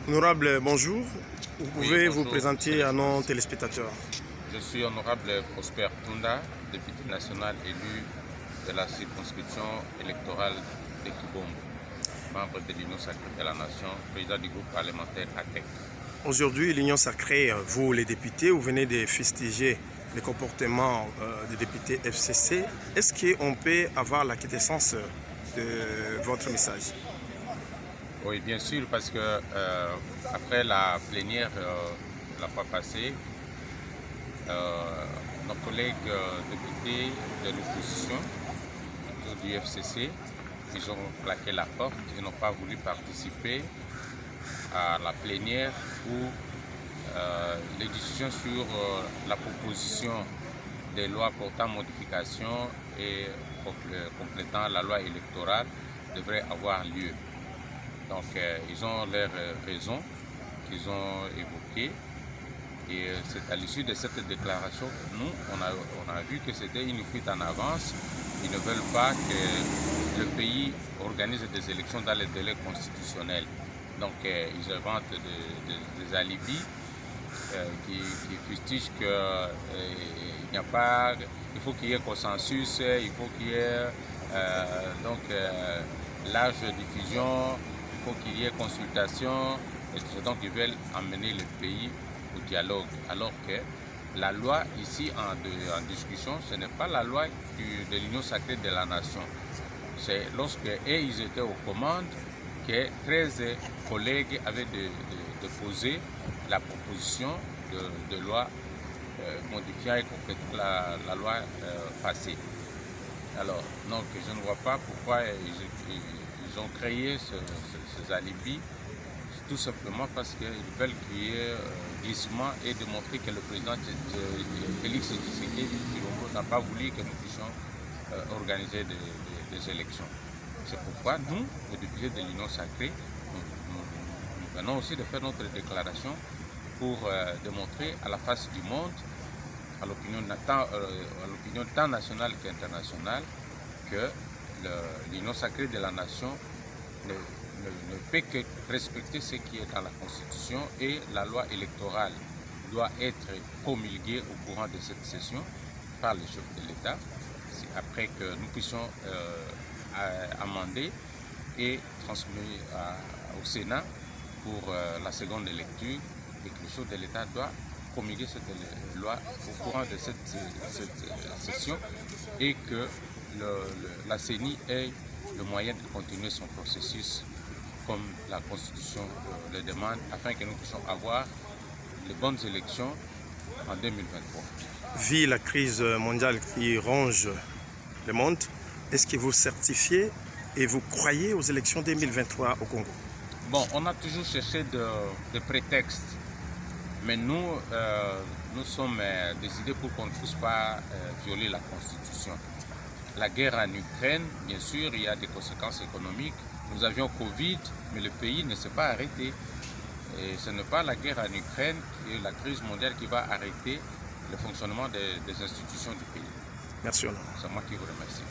Honorable, bonjour. Vous Oui, pouvez vous bonjour. présenter à nos téléspectateurs. Je suis honorable Prosper Tunda, député national élu de la circonscription électorale de Kibombo, membre de l'Union sacrée de la Nation, président du groupe parlementaire ATEC. Aujourd'hui, l'Union sacrée, vous les députés, vous venez de fustiger le comportement des députés FCC. Est-ce qu'on peut avoir la quintessence de votre message? Oui, bien sûr, parce que après la plénière la fois passée, nos collègues députés de l'opposition du FCC, ils ont claqué la porte et n'ont pas voulu participer à la plénière où les discussions sur la proposition des lois portant modification et complétant la loi électorale devraient avoir lieu. Donc ils ont leurs raisons qu'ils ont évoquées et c'est à l'issue de cette déclaration que nous, on a vu que c'était une fuite en avance. Ils ne veulent pas que le pays organise des élections dans les délais constitutionnels. Donc ils inventent des alibis qui fustigent qu'il n'y a pas, il faut qu'il y ait consensus, il faut qu'il y ait large diffusion, il faut qu'il y ait consultation, et donc ils veulent emmener le pays au dialogue, alors que la loi ici en discussion, ce n'est pas la loi de l'Union sacrée de la Nation. C'est lorsque ils étaient aux commandes que 13 collègues avaient déposé la proposition de loi modifiant et complétant la loi passée. Alors, donc je ne vois pas pourquoi ils ont créé ces alibis, tout simplement parce qu'ils veulent créer glissement et démontrer que le président Félix Tshisekedi n'a pas voulu que nous puissions organiser des élections. C'est pourquoi nous, les députés de l'Union sacrée, nous venons aussi de faire notre déclaration pour démontrer à la face du monde, à l'opinion tant nationale qu'internationale, que l'Union sacrée de la Nation ne peut que respecter ce qui est dans la Constitution et la loi électorale doit être promulguée au courant de cette session par les chefs de l'État, après que nous puissions amender et transmettre au Sénat pour la seconde lecture et que le chef de l'État doit promulguer cette loi au courant de cette session et que la CENI ait le moyen de continuer son processus comme la Constitution le demande, afin que nous puissions avoir les bonnes élections en 2023. Vu la crise mondiale qui ronge le monde, est-ce que vous certifiez et vous croyez aux élections 2023 au Congo? Bon, on a toujours cherché des prétextes, mais nous sommes décidés pour qu'on ne puisse pas violer la Constitution. La guerre en Ukraine, bien sûr, il y a des conséquences économiques. Nous avions Covid, mais le pays ne s'est pas arrêté. Et ce n'est pas la guerre en Ukraine et la crise mondiale qui va arrêter le fonctionnement des institutions du pays. Merci. C'est moi qui vous remercie.